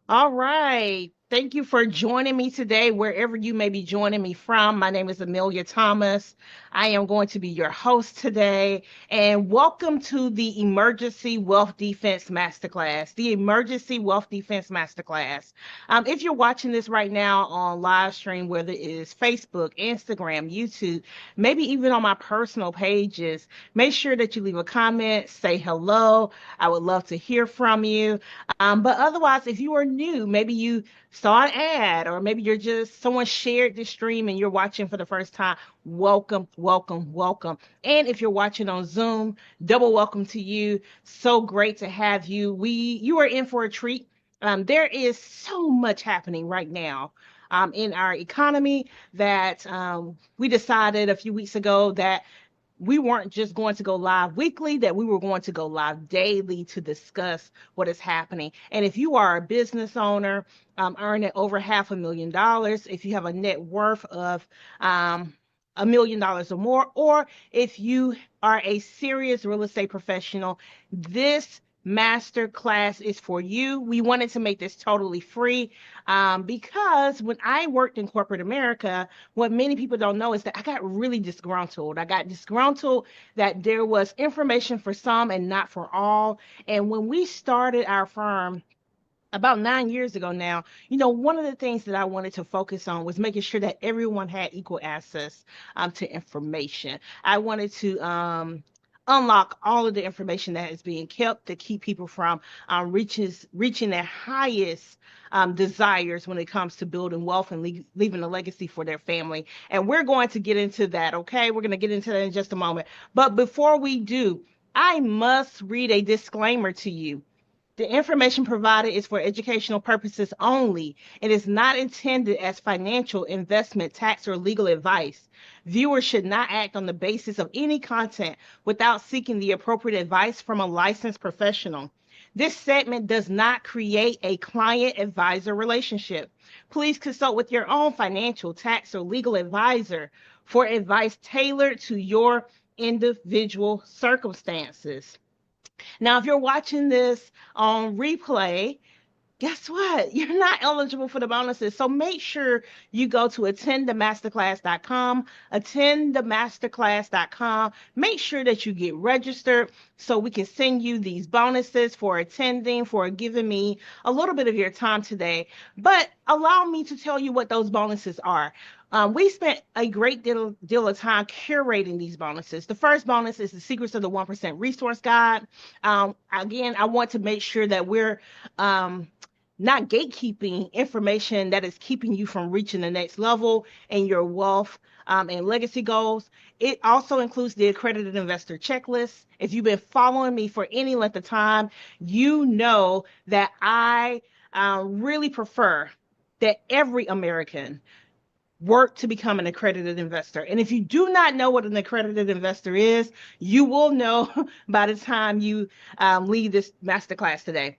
All right. Thank you for joining me today, wherever you may be joining me from. My name is Amelia Thomas. I am going to be your host today, and welcome to the Emergency Wealth Defense Masterclass. The Emergency Wealth Defense Masterclass. If you're watching this right now on live stream, whether it is Facebook, Instagram, YouTube, maybe even on my personal pages, make sure that you leave a comment, say hello. I would love to hear from you. But otherwise, if you are new, maybe you saw an ad, or maybe you're just someone shared this stream and you're watching for the first time, welcome, welcome, welcome. And if you're watching on Zoom, double welcome to you. So great to have you. You are in for a treat. There is so much happening right now. In our economy that we decided a few weeks ago that we weren't just going to go live weekly, that we were going to go live daily to discuss what is happening. And if you are a business owner, earning over $500,000, if you have a net worth of $1 million or more, or if you are a serious real estate professional, this master class is for you. We wanted to make this totally free because when I worked in corporate America, what many people don't know is that I got really disgruntled. I got disgruntled that there was information for some and not for all. And when we started our firm, about 9 years ago now, one of the things that I wanted to focus on was making sure that everyone had equal access to information. I wanted to unlock all of the information that is being kept to keep people from reaching their highest desires when it comes to building wealth and leaving a legacy for their family. And we're going to get into that, okay? We're going to get into that in just a moment. But before we do, I must read a disclaimer to you. The information provided is for educational purposes only. It is not intended as financial, investment, tax, or legal advice. Viewers should not act on the basis of any content without seeking the appropriate advice from a licensed professional. This segment does not create a client-advisor relationship. Please consult with your own financial, tax, or legal advisor for advice tailored to your individual circumstances. Now, if you're watching this on replay, guess what? You're not eligible for the bonuses. So make sure you go to attendthemasterclass.com, attendthemasterclass.com. Make sure that you get registered so we can send you these bonuses for attending, for giving me a little bit of your time today. But allow me to tell you what those bonuses are. We spent a great deal of time curating these bonuses. The first bonus is the Secrets of the 1% Resource Guide. Again, I want to make sure that we're not gatekeeping information that is keeping you from reaching the next level in your wealth and legacy goals. It also includes the accredited investor checklist. If you've been following me for any length of time, you know that I really prefer that every American work to become an accredited investor. And if you do not know what an accredited investor is, you will know by the time you leave this masterclass today.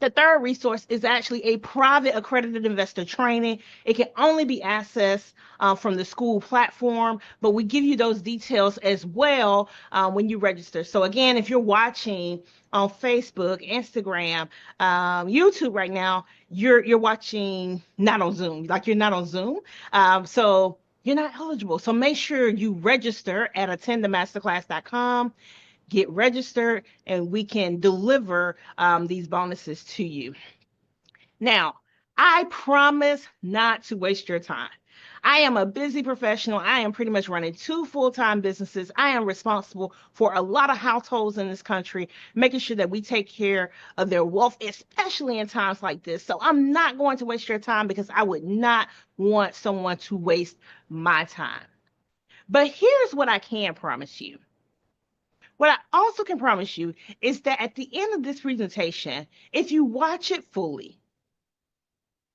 The third resource is actually a private accredited investor training. It can only be accessed from the school platform, but we give you those details as well when you register. So again, if you're watching on Facebook, Instagram, YouTube right now, you're watching not on Zoom, like you're not on Zoom. So you're not eligible. So make sure you register at attendthemasterclass.com, get registered, and we can deliver these bonuses to you. Now, I promise not to waste your time. I am a busy professional. I am pretty much running two full-time businesses. I am responsible for a lot of households in this country, making sure that we take care of their wealth, especially in times like this. So I'm not going to waste your time because I would not want someone to waste my time. But here's what I can promise you. What I also can promise you is that at the end of this presentation, if you watch it fully,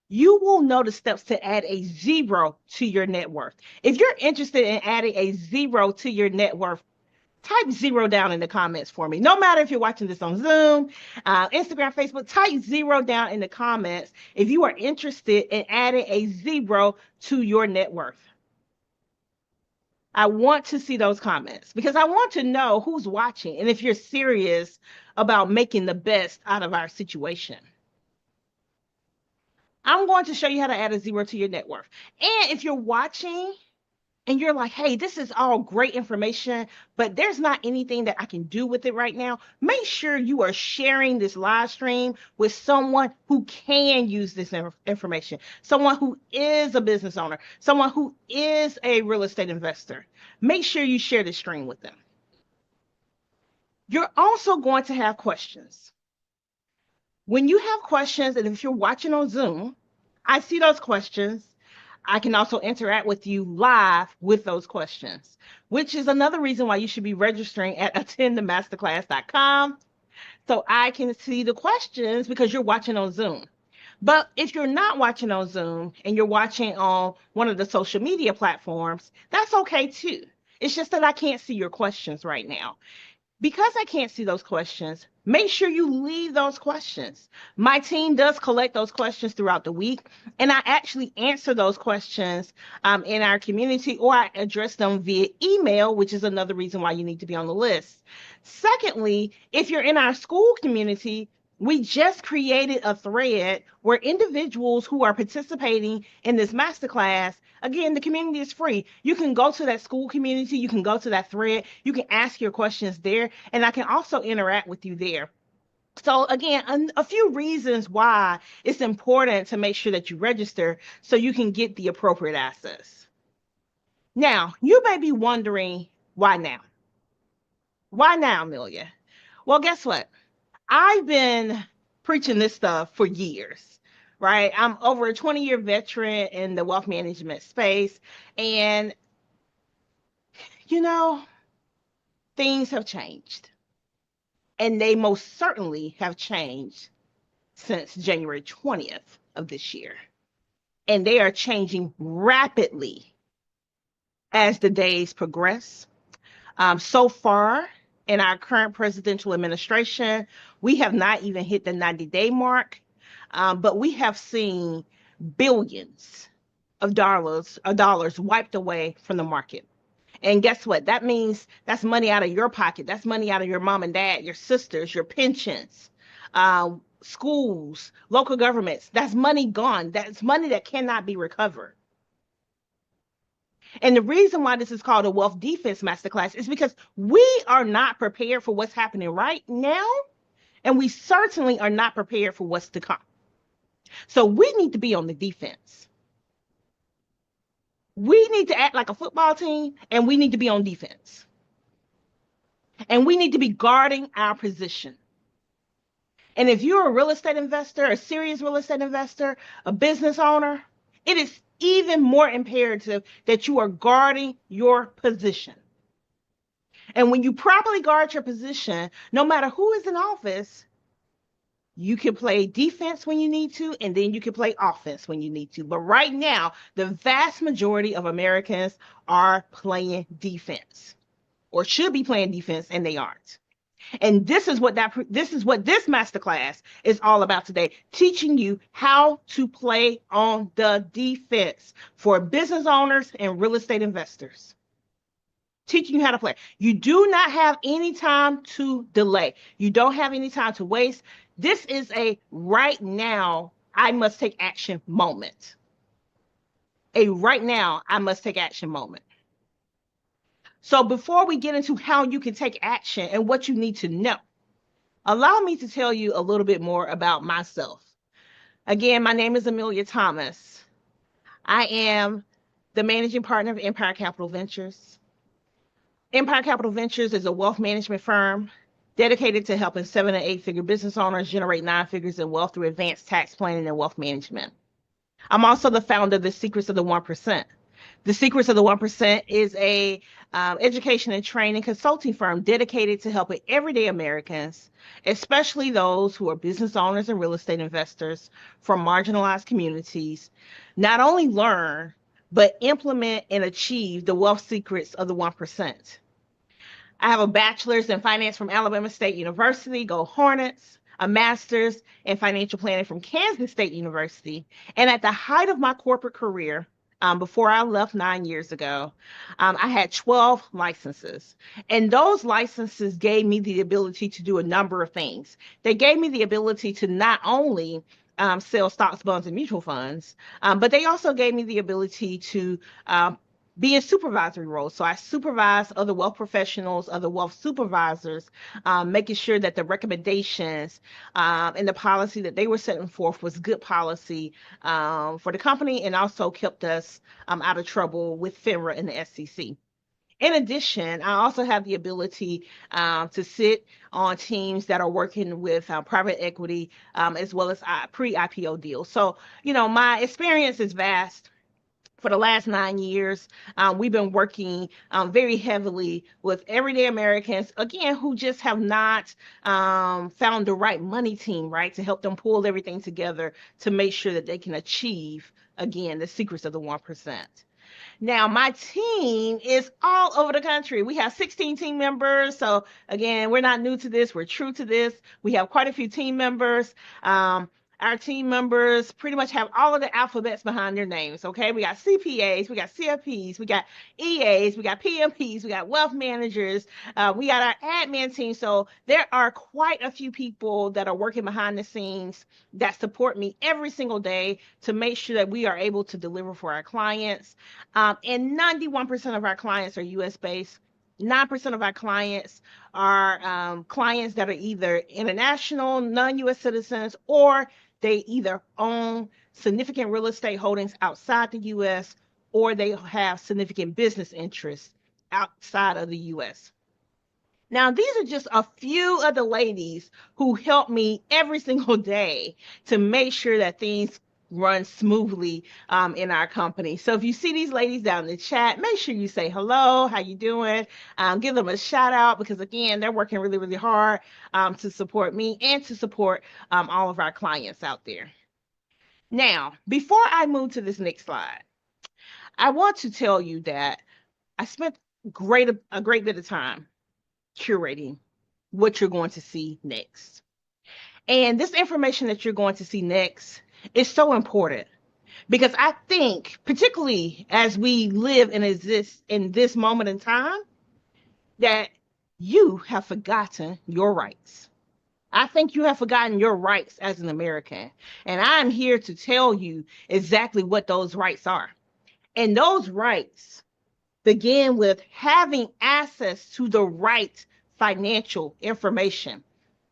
you will know the steps to add a zero to your net worth. If you're interested in adding a zero to your net worth, type zero down in the comments for me. No matter if you're watching this on Zoom, Instagram, Facebook, type zero down in the comments if you are interested in adding a zero to your net worth. I want to see those comments because I want to know who's watching and if you're serious about making the best out of our situation. I'm going to show you how to add a zero to your net worth. And if you're watching and you're like, hey, this is all great information, but there's not anything that I can do with it right now, make sure you are sharing this live stream with someone who can use this information, someone who is a business owner, someone who is a real estate investor. Make sure you share this stream with them. You're also going to have questions. When you have questions, and if you're watching on Zoom, I see those questions. I can also interact with you live with those questions, which is another reason why you should be registering at attendthemasterclass.com so I can see the questions because you're watching on Zoom. But if you're not watching on Zoom and you're watching on one of the social media platforms, that's okay too. It's just that I can't see your questions right now. Because I can't see those questions, make sure you leave those questions. My team does collect those questions throughout the week, and I actually answer those questions in our community, or I address them via email, which is another reason why you need to be on the list. Secondly, if you're in our school community, we just created a thread where individuals who are participating in this masterclass, again, the community is free. You can go to that school community, you can go to that thread, you can ask your questions there, and I can also interact with you there. So again, a few reasons why it's important to make sure that you register so you can get the appropriate access. Now, you may be wondering, why now? Why now, Amelia? Well, guess what? I've been preaching this stuff for years, right? I'm over a 20-year veteran in the wealth management space. And, you know, things have changed. And they most certainly have changed since January 20th of this year. And they are changing rapidly as the days progress. So far, in our current presidential administration, we have not even hit the 90-day mark, but we have seen billions of dollars wiped away from the market. And guess what? That means that's money out of your pocket. That's money out of your mom and dad, your sisters, your pensions, schools, local governments. That's money gone. That's money that cannot be recovered. And the reason why this is called a wealth defense masterclass is because we are not prepared for what's happening right now, and we certainly are not prepared for what's to come. So we need to be on the defense. We need to act like a football team, and we need to be on defense. And we need to be guarding our position. And if you're a real estate investor, a serious real estate investor, a business owner, it is even more imperative that you are guarding your position. And when you properly guard your position, no matter who is in office, you can play defense when you need to, and then you can play offense when you need to. But right now, the vast majority of Americans are playing defense, or should be playing defense, and they aren't. And this is what this masterclass is all about today, teaching you how to play on the defense for business owners and real estate investors. Teaching you how to play. You do not have any time to delay. You don't have any time to waste. This is a right now, I must take action moment. A right now, I must take action moment. So before we get into how you can take action and what you need to know, allow me to tell you a little bit more about myself. Again, my name is Amelia Thomas. I am the managing partner of Empire Capital Ventures. Empire Capital Ventures is a wealth management firm dedicated to helping 7- and 8-figure business owners generate 9 figures in wealth through advanced tax planning and wealth management. I'm also the founder of The Secrets of the 1%. The Secrets of the 1% is a education and training consulting firm dedicated to helping everyday Americans, especially those who are business owners and real estate investors from marginalized communities, not only learn, but implement and achieve the wealth secrets of the 1%. I have a bachelor's in finance from Alabama State University, go Hornets, a master's in financial planning from Kansas State University, and at the height of my corporate career, before I left 9 years ago, I had 12 licenses. And those licenses gave me the ability to do a number of things. They gave me the ability to not only sell stocks, bonds, and mutual funds. But they also gave me the ability to be in supervisory roles. So I supervise other wealth professionals, other wealth supervisors, making sure that the recommendations and the policy that they were setting forth was good policy for the company, and also kept us out of trouble with FINRA and the SEC. In addition, I also have the ability to sit on teams that are working with private equity as well as pre-IPO deals. So, my experience is vast. For the last 9 years, we've been working very heavily with everyday Americans, again, who just have not found the right money team, right, to help them pull everything together to make sure that they can achieve, again, the secrets of the 1%. Now, my team is all over the country. We have 16 team members. So, again, we're not new to this. We're true to this. We have quite a few team members. Our team members pretty much have all of the alphabets behind their names. Okay. We got CPAs, we got CFPs, we got EAs, we got PMPs, we got wealth managers, we got our admin team. So there are quite a few people that are working behind the scenes that support me every single day to make sure that we are able to deliver for our clients. And 91% of our clients are US based. 9% of our clients are clients that are either international, non US citizens, or they either own significant real estate holdings outside the US, or they have significant business interests outside of the US. Now, these are just a few of the ladies who help me every single day to make sure that things run smoothly in our company. So if you see these ladies down in the chat, make sure you say hello, how you doing? Give them a shout out, because again, they're working really, really hard to support me and to support all of our clients out there. Now, before I move to this next slide, I want to tell you that I spent a great bit of time curating what you're going to see next. And this information that you're going to see next is so important, because I think, particularly as we live and exist in this moment in time, that you have forgotten your rights. I think you have forgotten your rights as an American. And I'm here to tell you exactly what those rights are. And those rights begin with having access to the right financial information.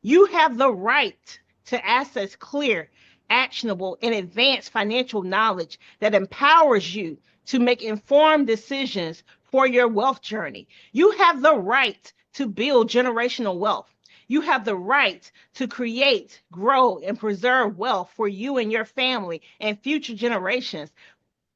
You have the right to access clear, actionable, and advanced financial knowledge that empowers you to make informed decisions for your wealth journey. You have the right to build generational wealth. You have the right to create, grow, and preserve wealth for you and your family and future generations,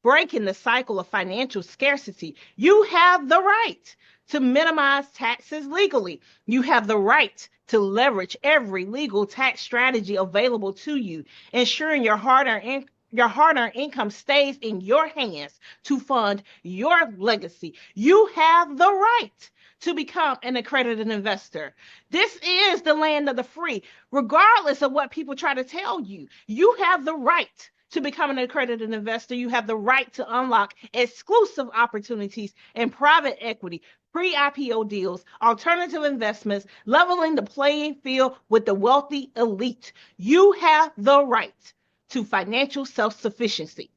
breaking the cycle of financial scarcity. You have the right to minimize taxes legally. You have the right to leverage every legal tax strategy available to you, ensuring your hard-earned income stays in your hands to fund your legacy. You have the right to become an accredited investor. This is the land of the free. Regardless of what people try to tell you, you have the right to become an accredited investor. You have the right to unlock exclusive opportunities in private equity, pre-IPO deals, alternative investments, leveling the playing field with the wealthy elite. You have the right to financial self-sufficiency.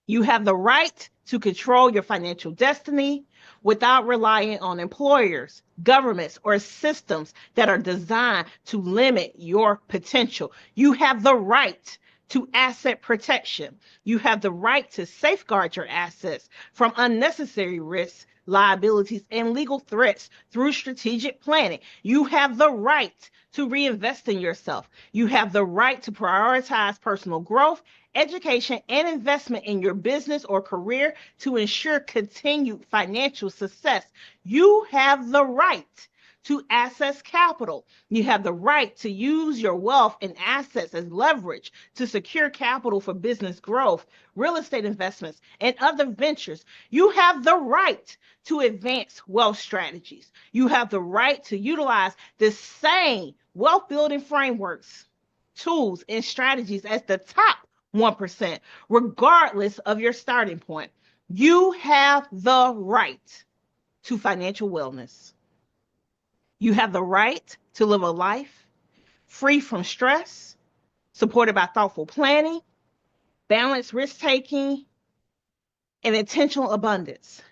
You have the right to control your financial destiny without relying on employers, governments, or systems that are designed to limit your potential. You have the right to asset protection. You have the right to safeguard your assets from unnecessary risks, liabilities, and legal threats through strategic planning. You have the right to reinvest in yourself. You have the right to prioritize personal growth, education, and investment in your business or career to ensure continued financial success. You have the right to access capital. You have the right to use your wealth and assets as leverage to secure capital for business growth, real estate investments, and other ventures. You have the right to advance wealth strategies. You have the right to utilize the same wealth building frameworks, tools, and strategies as the top 1%, regardless of your starting point. You have the right to financial wellness. You have the right to live a life free from stress, supported by thoughtful planning, balanced risk taking, and intentional abundance.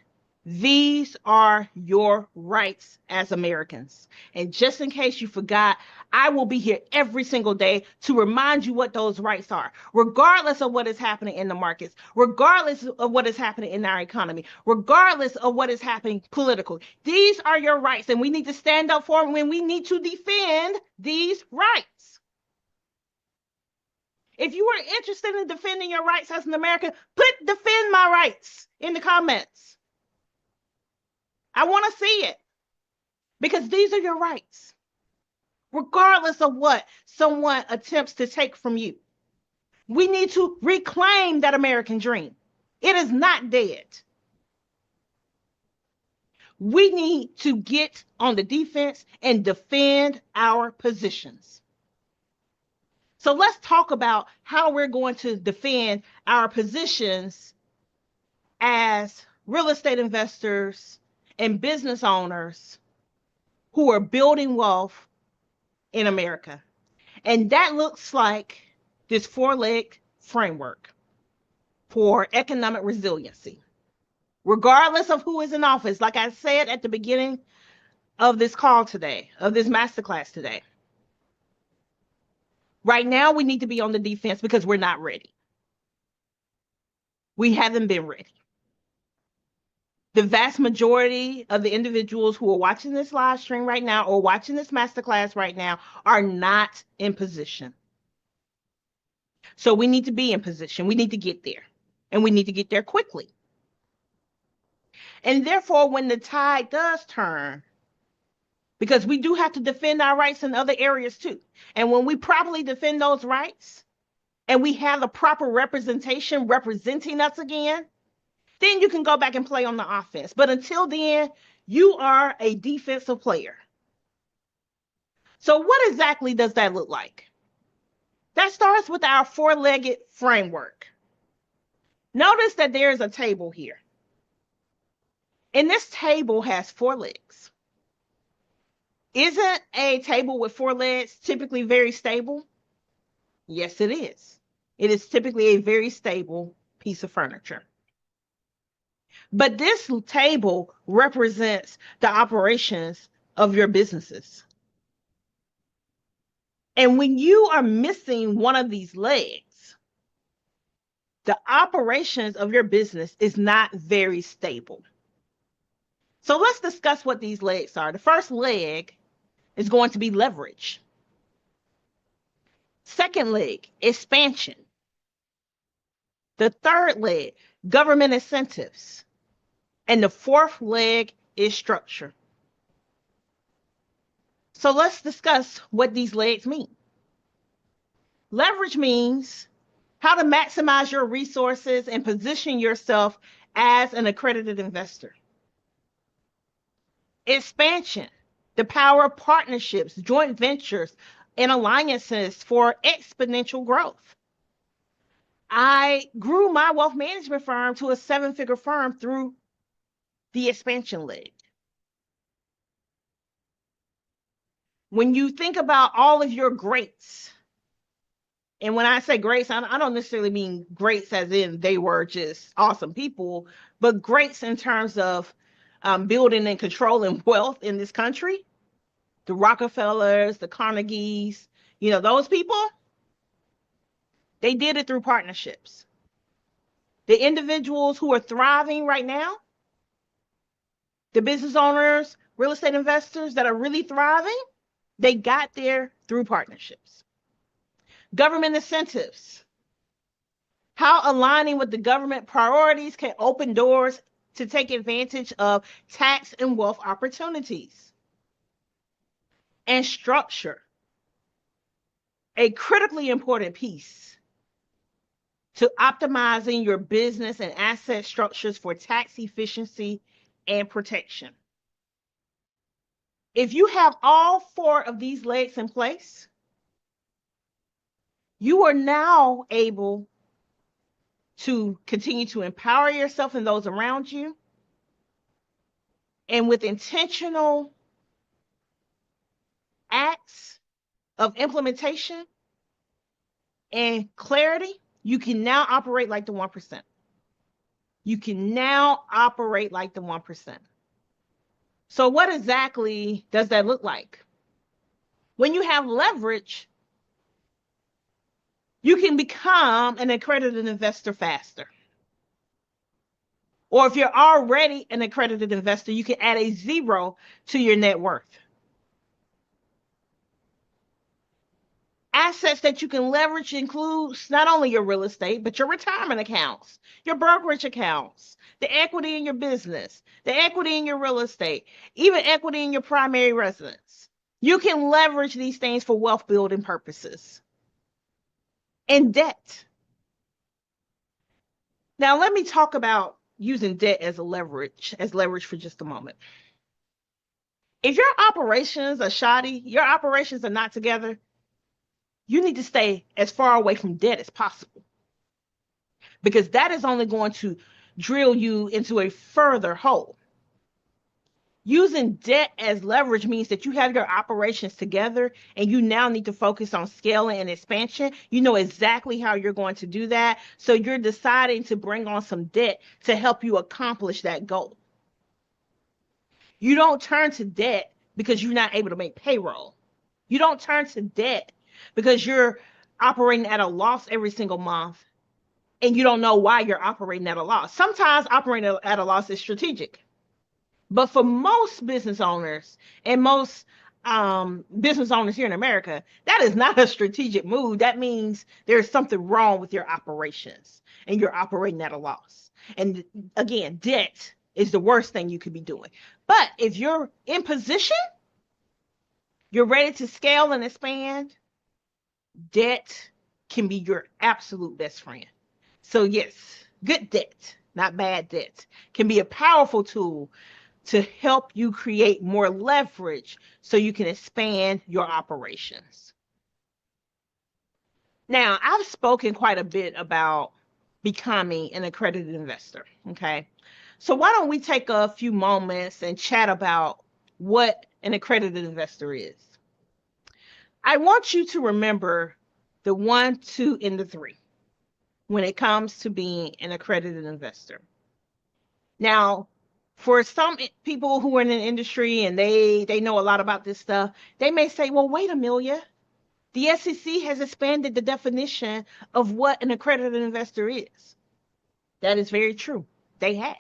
These are your rights as Americans. And just in case you forgot, I will be here every single day to remind you what those rights are, regardless of what is happening in the markets, regardless of what is happening in our economy, regardless of what is happening politically. These are your rights, and we need to stand up for them when we need to defend these rights. If you are interested in defending your rights as an American, put defend my rights in the comments. I want to see it because these are your rights, regardless of what someone attempts to take from you. We need to reclaim that American dream. It is not dead. We need to get on the defense and defend our positions. So let's talk about how we're going to defend our positions as real estate investors and business owners who are building wealth in America. And that looks like this four-leg framework for economic resiliency, regardless of who is in office. Like I said at the beginning of this call today, of this masterclass today, right now we need to be on the defense because we're not ready. We haven't been ready. The vast majority of the individuals who are watching this live stream right now or watching this masterclass right now are not in position. So we need to be in position. We need to get there, and we need to get there quickly. And therefore, when the tide does turn, because we do have to defend our rights in other areas too. And when we properly defend those rights and we have the proper representation representing us again, then you can go back and play on the offense. But until then, you are a defensive player. So what exactly does that look like? That starts with our four-legged framework. Notice that there is a table here. And this table has four legs. Isn't a table with four legs typically very stable? Yes, it is. It is typically a very stable piece of furniture. But this table represents the operations of your businesses. And when you are missing one of these legs, the operations of your business is not very stable. So let's discuss what these legs are. The first leg is going to be leverage. Second leg, expansion. The third leg, government incentives. And the fourth leg is structure. So let's discuss what these legs mean. Leverage means how to maximize your resources and position yourself as an accredited investor. Expansion, the power of partnerships, joint ventures, and alliances for exponential growth. I grew my wealth management firm to a seven-figure firm through the expansion leg. When you think about all of your greats, and when I say greats, I don't necessarily mean greats as in they were just awesome people, but greats in terms of building and controlling wealth in this country. The Rockefellers, the Carnegies, those people, they did it through partnerships. The individuals who are thriving right now, the business owners, real estate investors that are really thriving, they got there through partnerships. Government incentives, how aligning with the government priorities can open doors to take advantage of tax and wealth opportunities. And structure, a critically important piece to optimizing your business and asset structures for tax efficiency and protection. If you have all four of these legs in place, you are now able to continue to empower yourself and those around you. And with intentional acts of implementation, and clarity, you can now operate like the 1%. You can now operate like the 1%. So, what exactly does that look like? When you have leverage, you can become an accredited investor faster. Or if you're already an accredited investor, you can add a zero to your net worth. Assets that you can leverage includes not only your real estate, but your retirement accounts, your brokerage accounts, the equity in your business, the equity in your real estate, even equity in your primary residence. You can leverage these things for wealth building purposes. And debt. Now, let me talk about using debt as leverage for just a moment. If your operations are shoddy, your operations are not together, you need to stay as far away from debt as possible because that is only going to drill you into a further hole. Using debt as leverage means that you have your operations together and you now need to focus on scaling and expansion. You know exactly how you're going to do that. So you're deciding to bring on some debt to help you accomplish that goal. You don't turn to debt because you're not able to make payroll. You don't turn to debt because you're operating at a loss every single month and you don't know why you're operating at a loss. Sometimes operating at a loss is strategic. But for most business owners and most business owners here in America, that is not a strategic move. That means there's something wrong with your operations and you're operating at a loss. And again, debt is the worst thing you could be doing. But if you're in position, you're ready to scale and expand, debt can be your absolute best friend. So, yes, good debt, not bad debt, can be a powerful tool to help you create more leverage so you can expand your operations. Now, I've spoken quite a bit about becoming an accredited investor. Okay. So, why don't we take a few moments and chat about what an accredited investor is? I want you to remember the 1, 2, and the 3 when it comes to being an accredited investor. Now, for some people who are in the industry and they know a lot about this stuff, they may say, well, wait, Amelia, the SEC has expanded the definition of what an accredited investor is. That is very true. They have.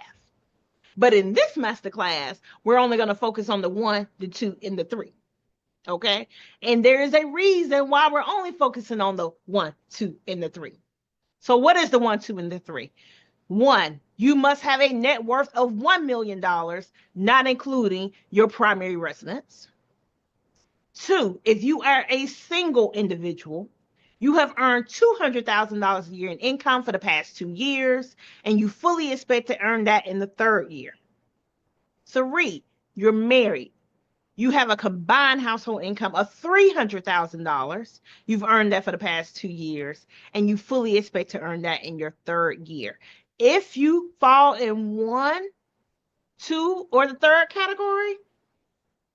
But in this masterclass, we're only going to focus on the 1, the 2, and the 3. Okay? And there is a reason why we're only focusing on the 1, 2, and the 3. So what is the 1, 2, and the 3? 1, you must have a net worth of $1 million, not including your primary residence. 2, if you are a single individual, you have earned $200,000 a year in income for the past 2 years, and you fully expect to earn that in the 3rd year. 3, you're married. You have a combined household income of $300,000. You've earned that for the past 2 years, and you fully expect to earn that in your 3rd year. If you fall in 1, 2, or the 3rd category,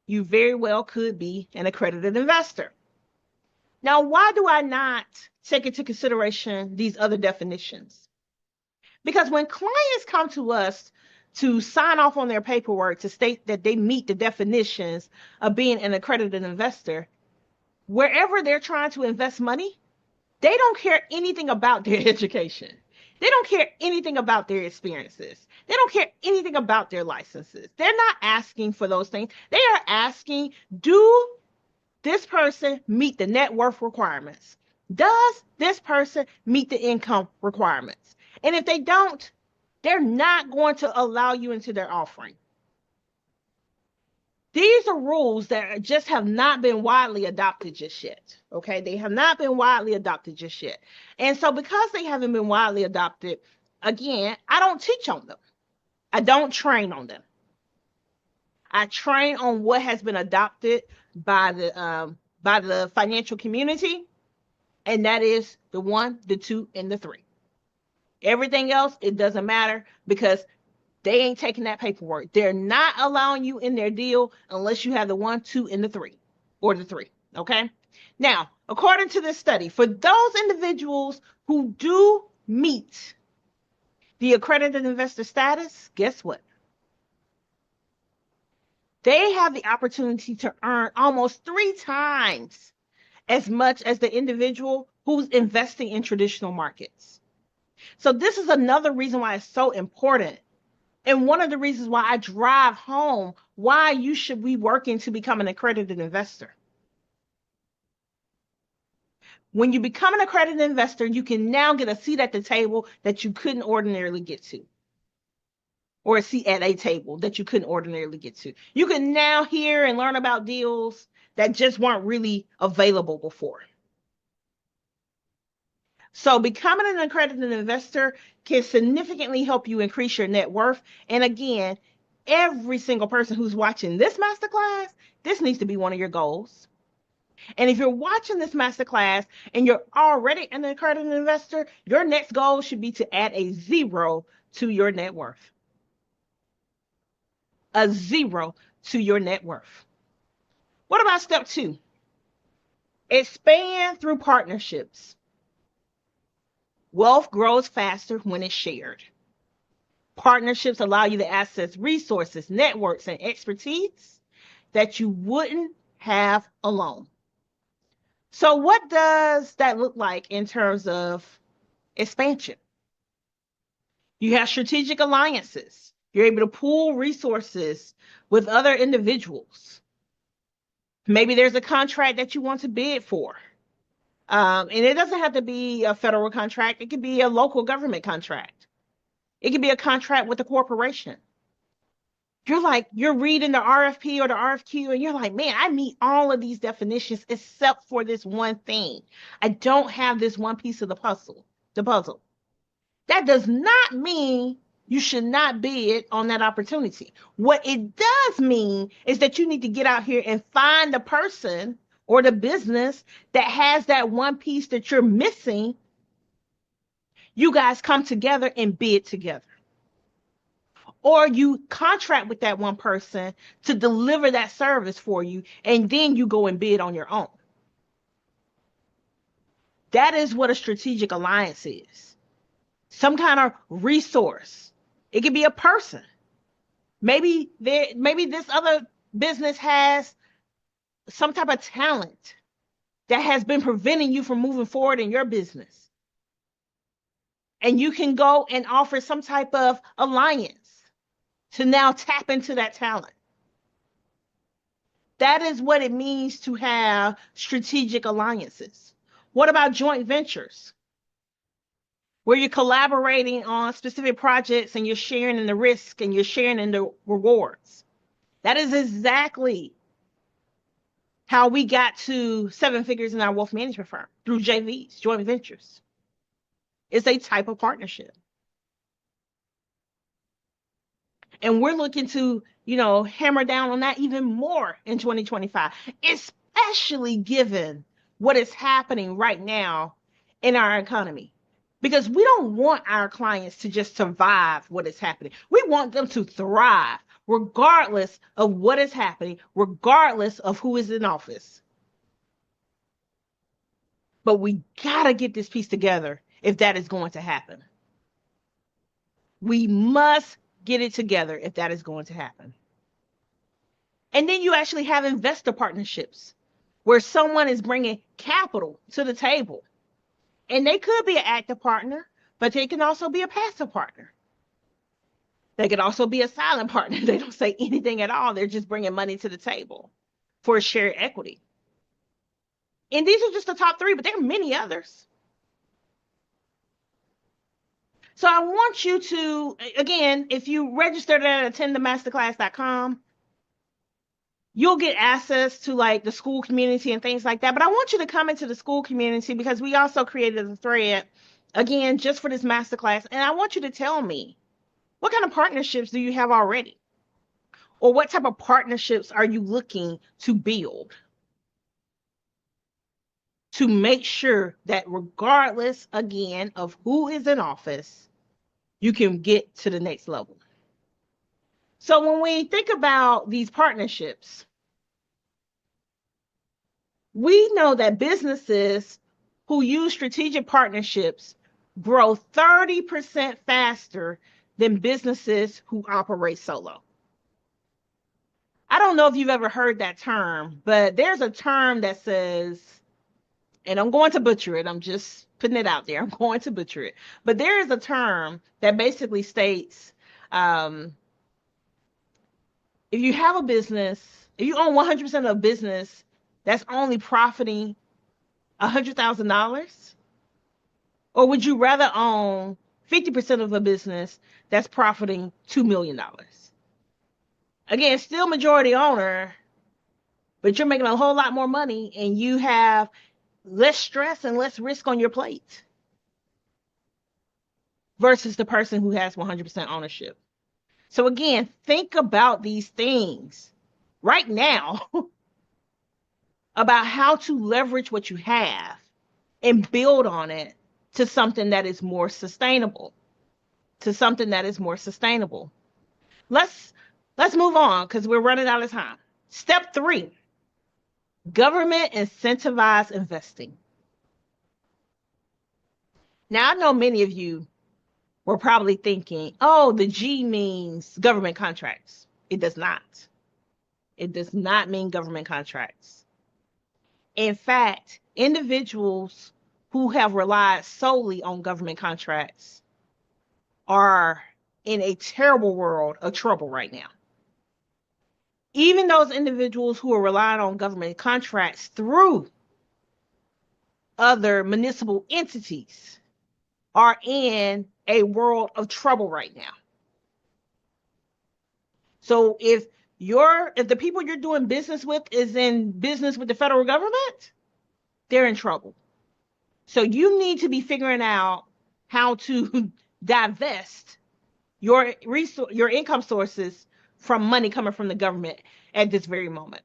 you very well could be an accredited investor. Now, why do I not take into consideration these other definitions? Because when clients come to us to sign off on their paperwork to state that they meet the definitions of being an accredited investor, wherever they're trying to invest money, they don't care anything about their education. They don't care anything about their experiences. They don't care anything about their licenses. They're not asking for those things. They are asking, do this person meet the net worth requirements? Does this person meet the income requirements? And if they don't, they're not going to allow you into their offering. These are rules that just have not been widely adopted just yet. Okay, they have not been widely adopted just yet. And so because they haven't been widely adopted, again, I don't teach on them. I don't train on them. I train on what has been adopted by the financial community, and that is the 1, the 2, and the 3. Everything else, it doesn't matter because they ain't taking that paperwork. They're not allowing you in their deal unless you have the 1, 2, and the 3, or the 3. Okay. Now, according to this study, for those individuals who do meet the accredited investor status, guess what? They have the opportunity to earn almost 3 times as much as the individual who's investing in traditional markets. So, this is another reason why it's so important. And one of the reasons why I drive home why you should be working to become an accredited investor. When you become an accredited investor, you can now get a seat at the table that you couldn't ordinarily get to, or a seat at a table that you couldn't ordinarily get to. You can now hear and learn about deals that just weren't really available before. So, becoming an accredited investor can significantly help you increase your net worth. And again, every single person who's watching this masterclass, this needs to be one of your goals. And if you're watching this masterclass and you're already an accredited investor, your next goal should be to add a 0 to your net worth. A 0 to your net worth. What about step 2? Expand through partnerships. Wealth grows faster when it's shared. Partnerships allow you to access resources, networks, and expertise that you wouldn't have alone. So, what does that look like in terms of expansion? You have strategic alliances. You're able to pool resources with other individuals. Maybe there's a contract that you want to bid for. And it doesn't have to be a federal contract, it could be a local government contract, it could be a contract with a corporation. You're reading the RFP or the RFQ, and you're like, man, I meet all of these definitions except for this one thing. I don't have this one piece of the puzzle. That does not mean you should not bid on that opportunity. What it does mean is that you need to get out here and find the person or the business that has that one piece that you're missing. You guys come together and bid together. Or you contract with that one person to deliver that service for you, and then you go and bid on your own. That is what a strategic alliance is. Some kind of resource. It could be a person. Maybe this other business has some type of talent that has been preventing you from moving forward in your business. And you can go and offer some type of alliance to now tap into that talent. That is what it means to have strategic alliances. What about joint ventures? Where you're collaborating on specific projects and you're sharing in the risk and you're sharing in the rewards. That is exactly how we got to 7 figures in our wealth management firm, through JVs, joint ventures. It's a type of partnership. And we're looking to, hammer down on that even more in 2025, especially given what is happening right now in our economy. Because we don't want our clients to just survive what is happening. We want them to thrive, regardless of what is happening, regardless of who is in office. But we gotta get this piece together if that is going to happen. We must get it together if that is going to happen. And then you actually have investor partnerships where someone is bringing capital to the table. And they could be an active partner, but they can also be a passive partner. They could also be a silent partner. They don't say anything at all. They're just bringing money to the table for shared equity. And these are just the top 3, but there are many others. So I want you to, again, if you registered at attendthemasterclass.com, you'll get access to like the school community and things like that. But I want you to come into the school community because we also created a thread, again, just for this masterclass. And I want you to tell me, what kind of partnerships do you have already? Or what type of partnerships are you looking to build to make sure that regardless, again, of who is in office, you can get to the next level? So when we think about these partnerships, We know that businesses who use strategic partnerships grow 30% faster than businesses who operate solo. I don't know if you've ever heard that term, but there's a term that says, and I'm going to butcher it. I'm just putting it out there. I'm going to butcher it. But there is a term that basically states um, if you have a business, if you own 100% of a business that's only profiting $100,000, or would you rather own 50% of a business that's profiting $2 million? Again, still majority owner, but you're making a whole lot more money and you have less stress and less risk on your plate versus the person who has 100% ownership. So again, think about these things right now about how to leverage what you have and build on it to something that is more sustainable, to something that is more sustainable. Let's let's move on because we're running out of time. Step 3, government incentivized investing. Now, I know many of you were probably thinking, oh, the G means government contracts. It does not. It does not mean government contracts. In fact, individuals who have relied solely on government contracts are in a terrible world of trouble right now. Even those individuals who are relying on government contracts through other municipal entities are in a world of trouble right now. So if the people you're doing business with is in business with the federal government, they're in trouble. So you need to be figuring out how to divest your income sources from money coming from the government at this very moment.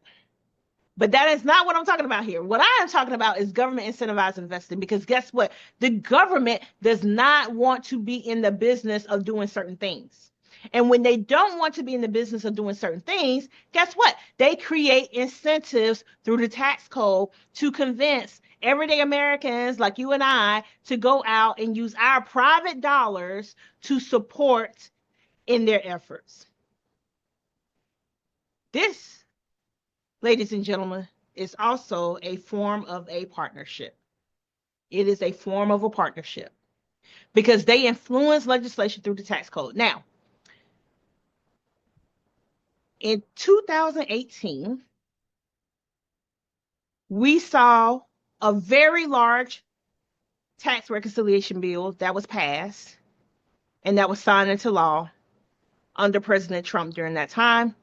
But that is not what I'm talking about here. What I am talking about is government incentivized investing, because guess what? The government does not want to be in the business of doing certain things. And when they don't want to be in the business of doing certain things, guess what? They create incentives through the tax code to convince everyday Americans like you and I to go out and use our private dollars to support in their efforts. This, ladies and gentlemen, is also a form of a partnership. It is a form of a partnership because they influence legislation through the tax code. Now, in 2018, we saw a very large tax reconciliation bill that was passed and that was signed into law under President Trump during that time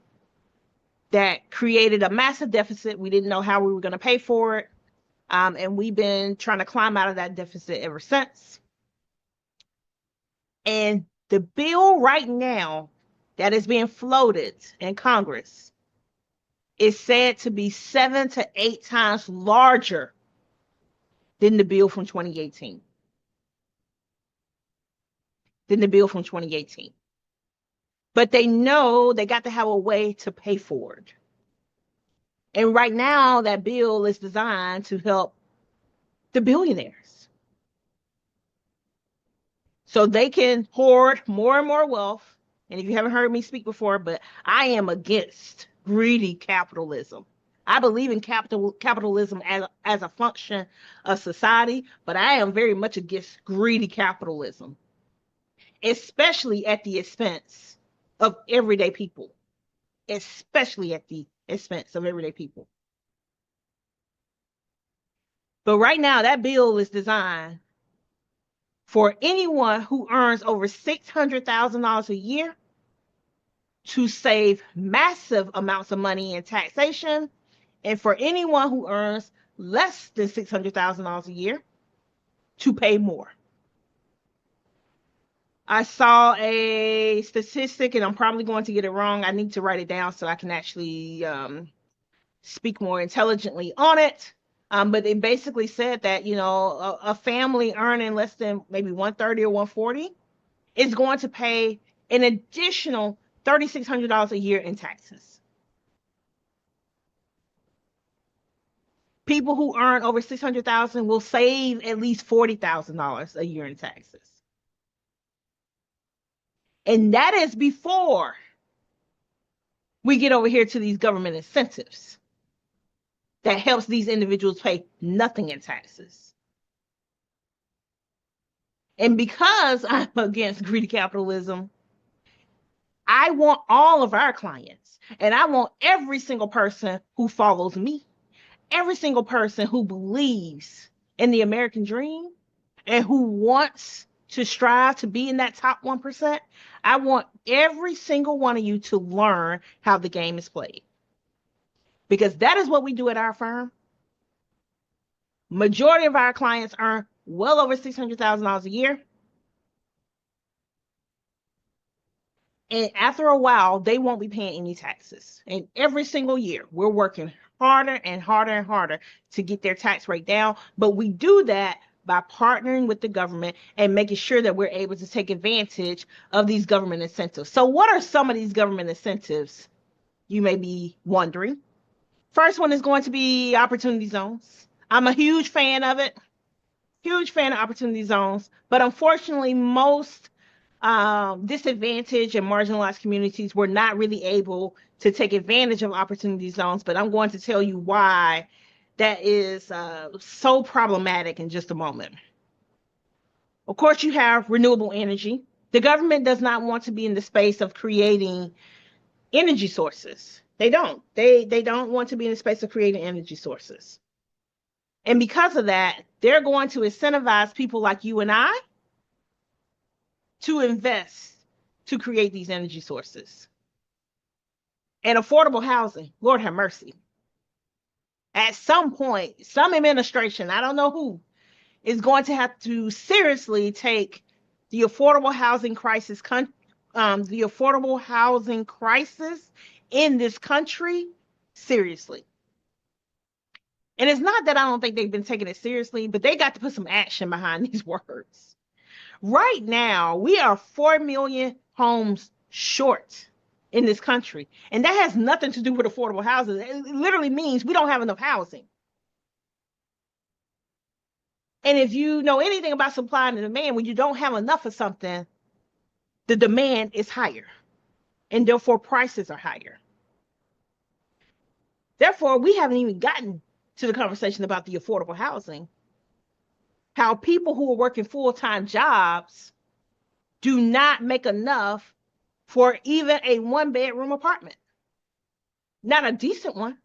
that created a massive deficit. We didn't know how we were going to pay for it. And we've been trying to climb out of that deficit ever since. And the bill right now that is being floated in Congress is said to be 7 to 8 times larger than the bill from 2018. But they know they got to have a way to pay for it. And right now, that bill is designed to help the billionaires so they can hoard more and more wealth. And if you haven't heard me speak before, but I am against greedy capitalism. I believe in capitalism as a function of society, but I am very much against greedy capitalism, especially at the expense of everyday people, especially at the expense of everyday people. But right now, that bill is designed for anyone who earns over $600,000 a year to save massive amounts of money in taxation, and for anyone who earns less than $600,000 a year to pay more. I saw a statistic, and I'm probably going to get it wrong. I need to write it down so I can actually speak more intelligently on it. But it basically said that, a family earning less than maybe 130 or 140 is going to pay an additional $3,600 a year in taxes. People who earn over 600,000 will save at least $40,000 a year in taxes. And that is before we get over here to these government incentives that helps these individuals pay nothing in taxes. And because I'm against greedy capitalism, I want all of our clients, and I want every single person who follows me, every single person who believes in the American dream and who wants to strive to be in that top 1%. I want every single one of you to learn how the game is played, because that is what we do at our firm. Majority of our clients earn well over $600,000 a year. And after a while, they won't be paying any taxes. And every single year, we're working harder and harder and harder to get their tax rate down. But we do that by partnering with the government and making sure that we're able to take advantage of these government incentives. So what are some of these government incentives, you may be wondering? First one is going to be opportunity zones. I'm a huge fan of it. Huge fan of opportunity zones. But unfortunately, most disadvantaged and marginalized communities were not really able to take advantage of opportunity zones. But I'm going to tell you why that is so problematic in just a moment. Of course, you have renewable energy. The government does not want to be in the space of creating energy sources. They don't. They don't want to be in the space of creating energy sources. And because of that, they're going to incentivize people like you and I to invest to create these energy sources. And affordable housing, Lord have mercy. At some point, some administration, I don't know who, is going to have to seriously take the affordable housing crisis, in this country seriously. And it's not that I don't think they've been taking it seriously, but they got to put some action behind these words. Right now, we are 4 million homes short in this country. And that has nothing to do with affordable housing. It literally means we don't have enough housing. And if you know anything about supply and demand, when you don't have enough of something, the demand is higher. And therefore, prices are higher. Therefore, we haven't even gotten to the conversation about the affordable housing. How people who are working full-time jobs do not make enough for even a one-bedroom apartment. Not a decent one.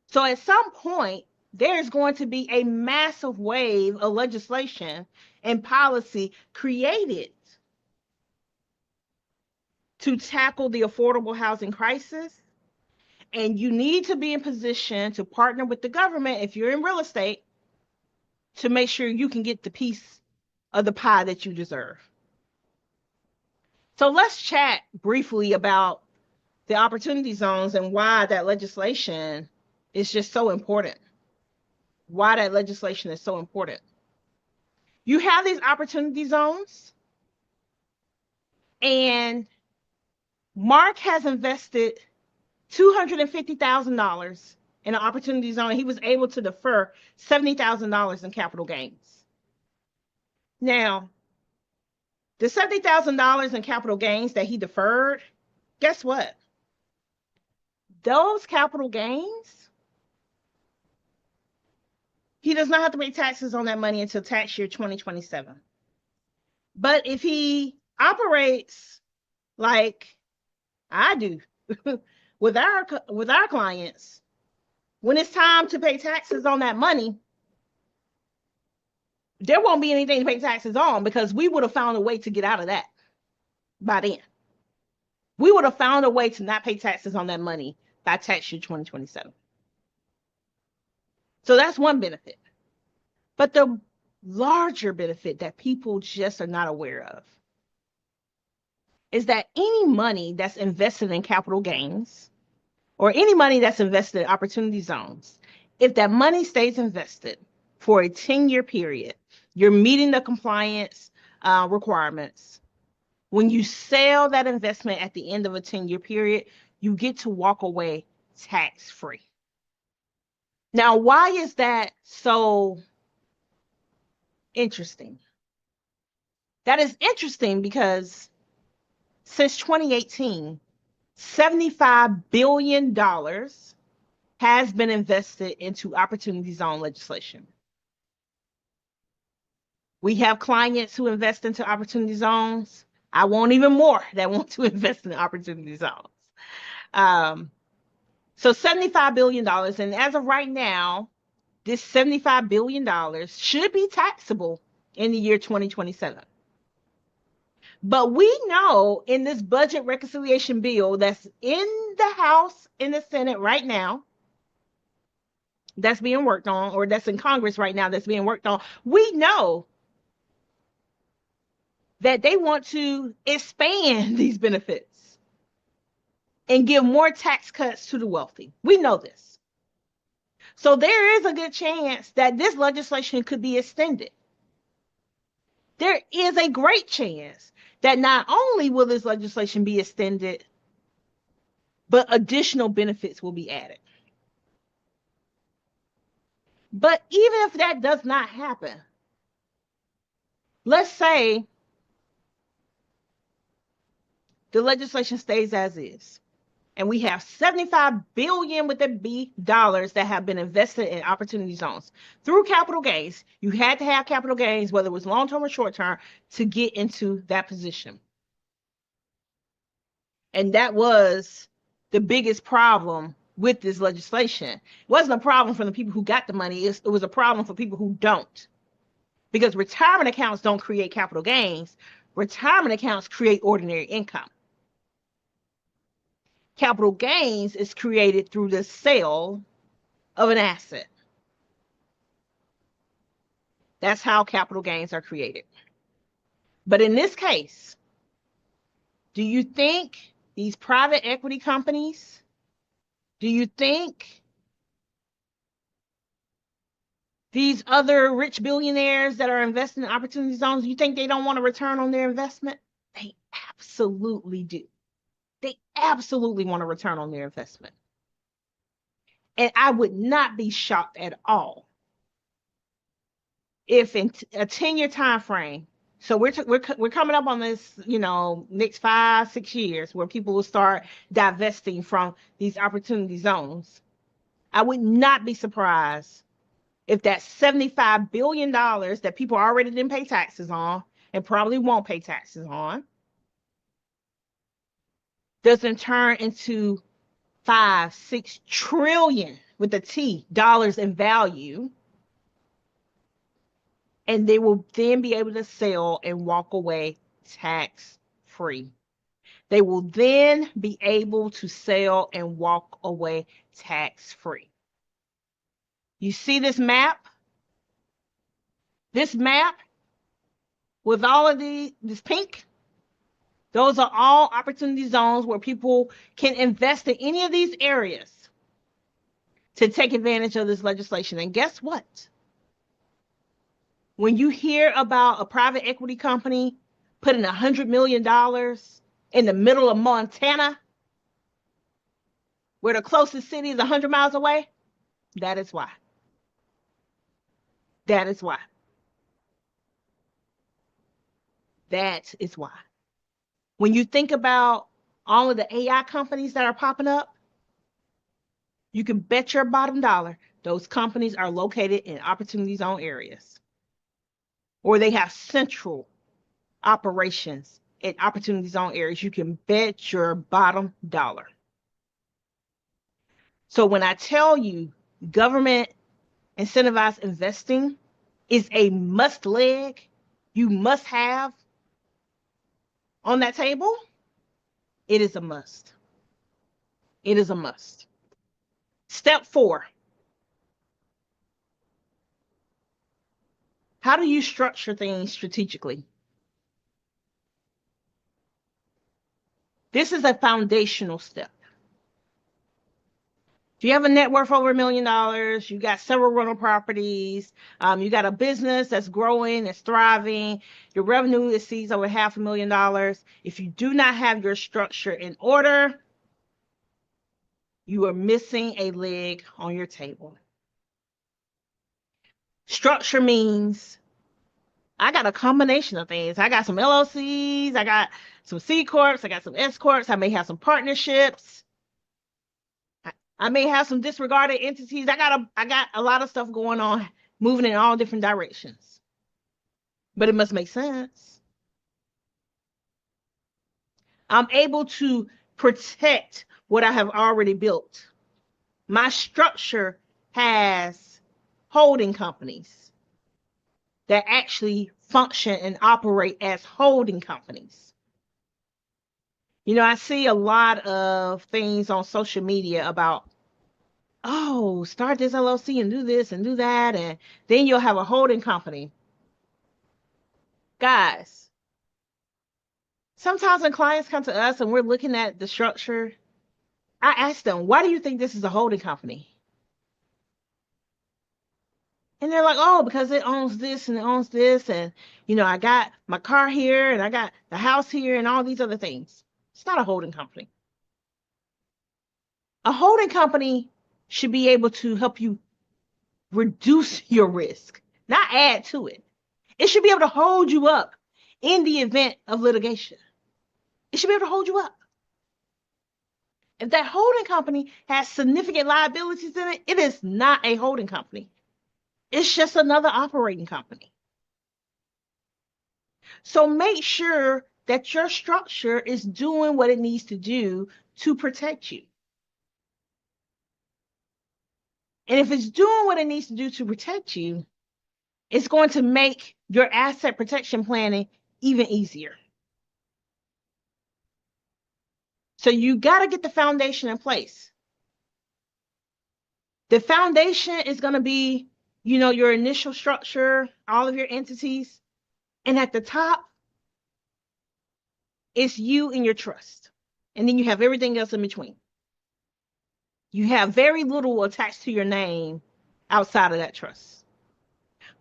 So at some point, there's going to be a massive wave of legislation and policy created to tackle the affordable housing crisis. And you need to be in position to partner with the government if you're in real estate to make sure you can get the piece of the pie that you deserve. So let's chat briefly about the opportunity zones and why that legislation is just so important. Why that legislation is so important. You have these opportunity zones, and Mark has invested $250,000 in an opportunity zone. He was able to defer $70,000 in capital gains. Now, the $70,000 in capital gains that he deferred, guess what? Those capital gains, he does not have to pay taxes on that money until tax year 2027. But if he operates like I do with our clients, when it's time to pay taxes on that money, there won't be anything to pay taxes on because we would have found a way to get out of that by then. We would have found a way to not pay taxes on that money by tax year 2027. So that's one benefit. But the larger benefit that people just are not aware of is that any money that's invested in capital gains or any money that's invested in opportunity zones, if that money stays invested for a 10-year period, you're meeting the compliance requirements. When you sell that investment at the end of a 10-year period, you get to walk away tax-free. Now, why is that so interesting? That is interesting because since 2018, $75 billion has been invested into opportunity zone legislation. We have clients who invest into opportunity zones. I want even more that want to invest in opportunity zones. Um, so $75 billion. And as of right now, this $75 billion should be taxable in the year 2027. But we know in this budget reconciliation bill that's in the House, in the Senate right now, that's being worked on, or that's in Congress right now, that's being worked on, we know that they want to expand these benefits and give more tax cuts to the wealthy. We know this. So there is a good chance that this legislation could be extended. There is a great chance that not only will this legislation be extended, but additional benefits will be added. But even if that does not happen, let's say the legislation stays as is, and we have 75 billion with the B dollars that have been invested in opportunity zones through capital gains. You had to have capital gains, whether it was long term or short term, to get into that position. And that was the biggest problem with this legislation. It wasn't a problem for the people who got the money, it was a problem for people who don't. Because retirement accounts don't create capital gains, retirement accounts create ordinary income. Capital gains is created through the sale of an asset. That's how capital gains are created. But in this case, do you think these private equity companies, do you think these other rich billionaires that are investing in opportunity zones, you think they don't want a return on their investment? They absolutely do. They absolutely want a return on their investment. And I would not be shocked at all if in a 10-year time frame, so we're coming up on this, next 5-6 years where people will start divesting from these opportunity zones. I would not be surprised if that $75 billion that people already didn't pay taxes on and probably won't pay taxes on doesn't turn into 5-6 trillion with a T dollars in value, and they will then be able to sell and walk away tax free. They will then be able to sell and walk away tax free. You see this map? This map with all of this pink, those are all opportunity zones where people can invest in any of these areas to take advantage of this legislation. And guess what? When you hear about a private equity company putting $100 million in the middle of Montana, where the closest city is 100 miles away, that is why. That is why. That is why. When you think about all of the AI companies that are popping up, you can bet your bottom dollar those companies are located in opportunity zone areas, or they have central operations in opportunity zone areas. You can bet your bottom dollar. So when I tell you government incentivized investing is a must leg, you must have on that table, it is a must. It is a must. Step 4. How do you structure things strategically? This is a foundational step. If you have a net worth over $1 million, you got several rental properties, you got a business that's growing, that's thriving, your revenue exceeds over $500,000. If you do not have your structure in order, you are missing a leg on your table. Structure means I got a combination of things. I got some LLCs, I got some C corps, I got some S corps, I may have some partnerships. I may have some disregarded entities. I got a lot of stuff going on, moving in all different directions. But it must make sense. I'm able to protect what I have already built. My structure has holding companies that actually function and operate as holding companies. I see a lot of things on social media about, oh, start this LLC and do this and do that, and then you'll have a holding company. Guys, sometimes when clients come to us and we're looking at the structure, I ask them, why do you think this is a holding company? And they're like, oh, because it owns this and it owns this. And, I got my car here and I got the house here and all these other things. It's not a holding company. A holding company should be able to help you reduce your risk, not add to it. It should be able to hold you up in the event of litigation. It should be able to hold you up. If that holding company has significant liabilities in it, it is not a holding company. It's just another operating company. So make sure that your structure is doing what it needs to do to protect you. And if it's doing what it needs to do to protect you, it's going to make your asset protection planning even easier. So you got to get the foundation in place. The foundation is going to be, your initial structure, all of your entities. And at the top, it's you and your trust. And then you have everything else in between. You have very little attached to your name outside of that trust.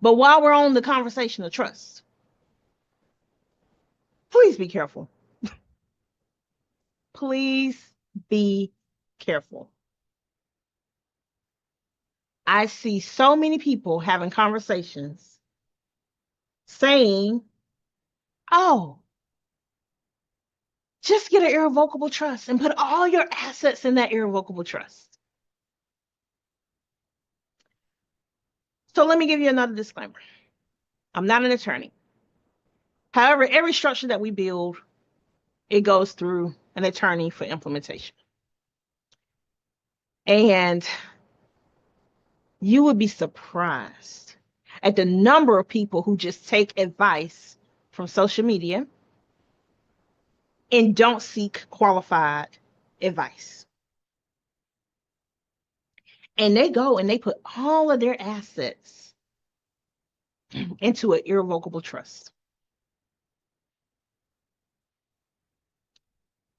But while we're on the conversation of trust, please be careful. Please be careful. I see so many people having conversations saying, oh, just get an irrevocable trust and put all your assets in that irrevocable trust. So let me give you another disclaimer. I'm not an attorney. However, every structure that we build, it goes through an attorney for implementation. And you would be surprised at the number of people who just take advice from social media and don't seek qualified advice. And they go and they put all of their assets into an irrevocable trust.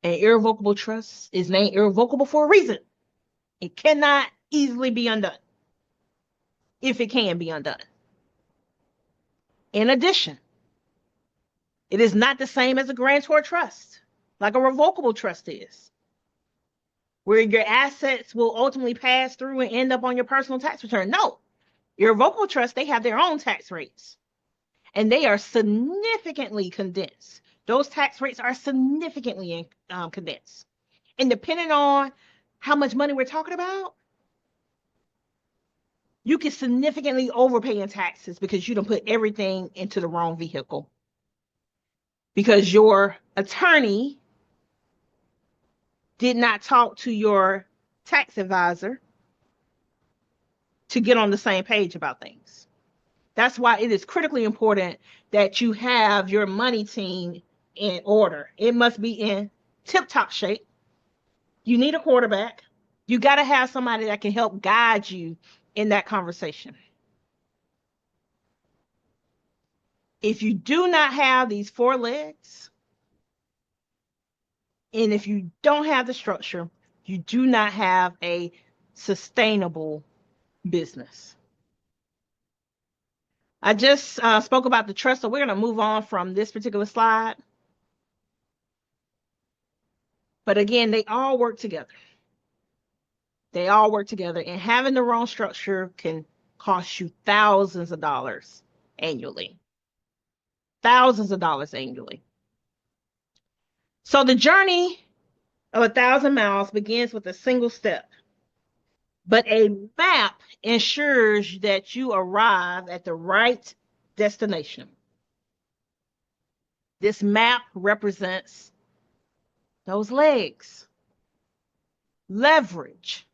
An irrevocable trust is named irrevocable for a reason. It cannot easily be undone, if it can be undone. In addition, it is not the same as a grantor trust, like a revocable trust is, where your assets will ultimately pass through and end up on your personal tax return. No, irrevocable trusts, they have their own tax rates, and they are significantly condensed. Those tax rates are significantly condensed. And depending on how much money we're talking about, you can significantly overpay in taxes because you don't put everything into the wrong vehicle. Because your attorney did not talk to your tax advisor to get on the same page about things. That's why it is critically important that you have your money team in order. It must be in tip-top shape. You need a quarterback. You got to have somebody that can help guide you in that conversation. If you do not have these four legs, and if you don't have the structure, you do not have a sustainable business. I just spoke about the trust, so we're going to move on from this particular slide. But again, they all work together. They all work together, and having the wrong structure can cost you thousands of dollars annually. Thousands of dollars annually. So the journey of 1,000 miles begins with a single step, but a map ensures that you arrive at the right destination. This map represents those legs, leverage.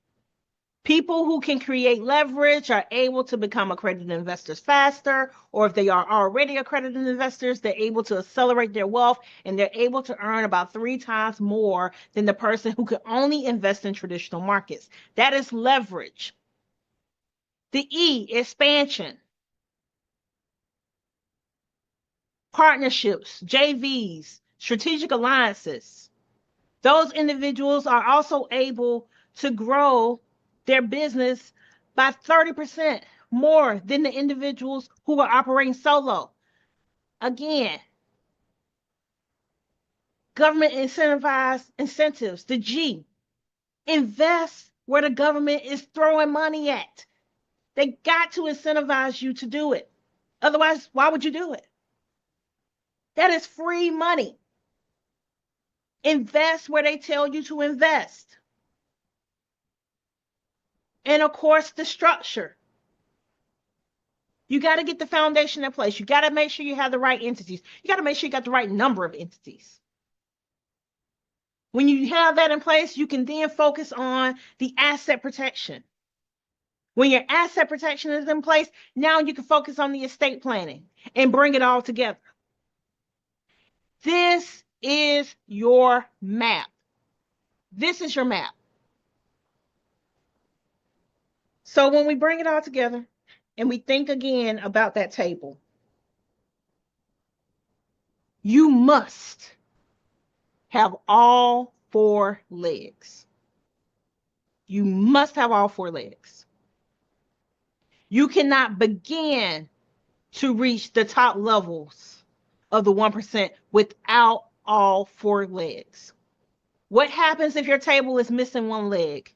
People who can create leverage are able to become accredited investors faster, or if they are already accredited investors, they're able to accelerate their wealth and they're able to earn about 3 times more than the person who could only invest in traditional markets. That is leverage. The E, expansion, partnerships, JVs, strategic alliances. Those individuals are also able to grow their business by 30% more than the individuals who are operating solo. Again, government incentivized incentives. The G, invest where the government is throwing money at. They got to incentivize you to do it. Otherwise, why would you do it? That is free money. Invest where they tell you to invest. And of course, the structure. You got to get the foundation in place. You got to make sure you have the right entities. You got to make sure you got the right number of entities. When you have that in place, you can then focus on the asset protection. When your asset protection is in place, now you can focus on the estate planning and bring it all together. This is your map. This is your map. So when we bring it all together and we think again about that table, you must have all 4 legs. You must have all 4 legs. You cannot begin to reach the top levels of the 1% without all 4 legs. What happens if your table is missing 1 leg?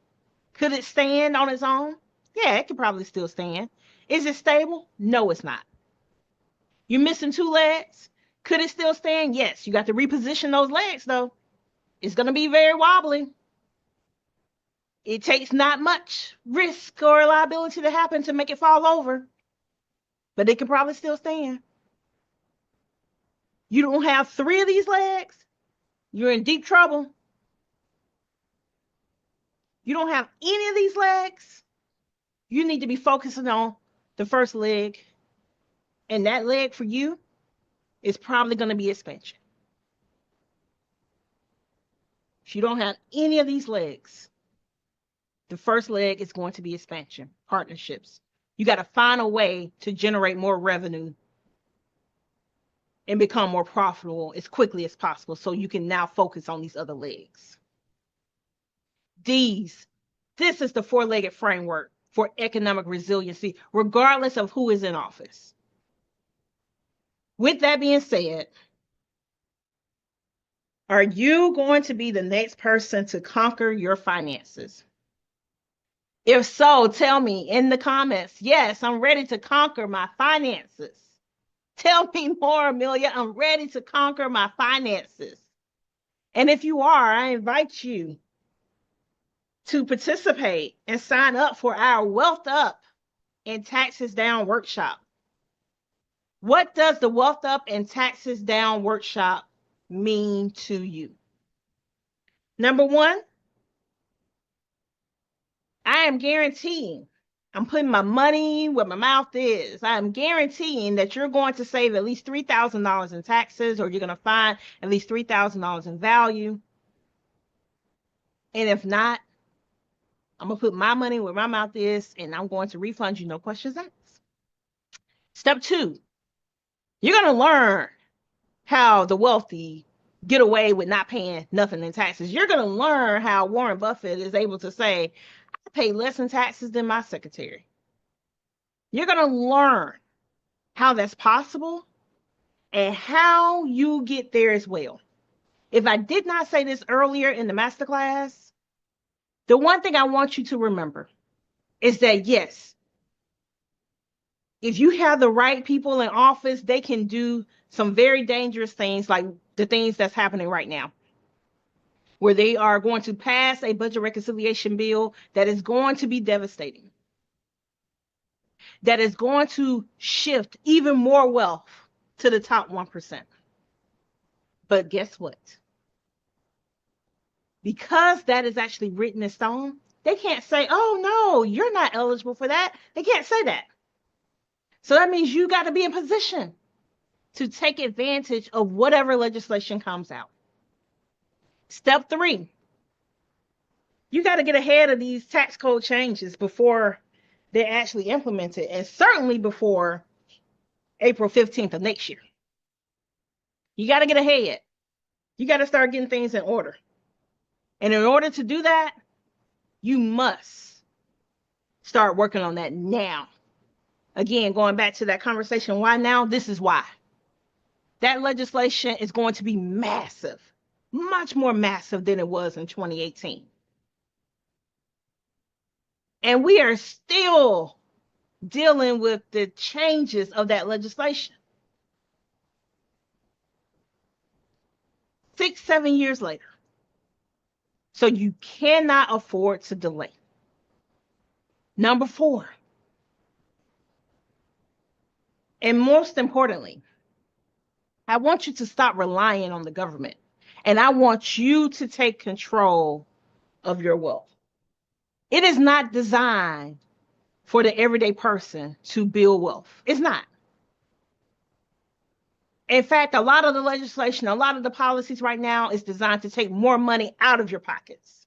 Could it stand on its own? Yeah, it could probably still stand. Is it stable? No, it's not. You're missing 2 legs? Could it still stand? Yes. You got to reposition those legs, though. It's going to be very wobbly. It takes not much risk or liability to happen to make it fall over, but it can probably still stand. You don't have 3 of these legs, you're in deep trouble. You don't have any of these legs, you need to be focusing on the first leg, and that leg for you is probably going to be expansion. If you don't have any of these legs, the first leg is going to be expansion, partnerships. You got to find a way to generate more revenue and become more profitable as quickly as possible so you can now focus on these other legs. D's, this is the 4-legged framework for economic resiliency, regardless of who is in office. With that being said, are you going to be the next person to conquer your finances? If so, tell me in the comments. Yes, I'm ready to conquer my finances. Tell me more, Amelia. I'm ready to conquer my finances. And if you are, I invite you to participate and sign up for our Wealth Up and Taxes Down workshop. What does the Wealth Up and Taxes Down workshop mean to you? Number one, I am guaranteeing, I'm putting my money where my mouth is. I'm guaranteeing that you're going to save at least $3,000 in taxes, or you're going to find at least $3,000 in value. And if not, I'm going to put my money where my mouth is, and I'm going to refund you, no questions asked. Step 2, you're going to learn how the wealthy get away with not paying nothing in taxes. You're going to learn how Warren Buffett is able to say, I pay less in taxes than my secretary. You're going to learn how that's possible and how you get there as well. If I did not say this earlier in the masterclass, The one thing I want you to remember is that, yes, if you have the right people in office, they can do some very dangerous things like the things that's happening right now, where they are going to pass a budget reconciliation bill that is going to be devastating, that is going to shift even more wealth to the top 1%. But guess what? Because that is actually written in stone, they can't say, oh, no, you're not eligible for that. They can't say that. So that means you got to be in position to take advantage of whatever legislation comes out. Step 3, you got to get ahead of these tax code changes before they're actually implemented, and certainly before April 15th of next year. You got to get ahead. You got to start getting things in order. And in order to do that, you must start working on that now. Again, going back to that conversation, why now? This is why. That legislation is going to be massive, much more massive than it was in 2018. And we are still dealing with the changes of that legislation. 6, 7 years later. So you cannot afford to delay. Number 4, and most importantly, I want you to stop relying on the government. And I want you to take control of your wealth. It is not designed for the everyday person to build wealth. It's not. In fact, a lot of the legislation, a lot of the policies right now is designed to take more money out of your pockets.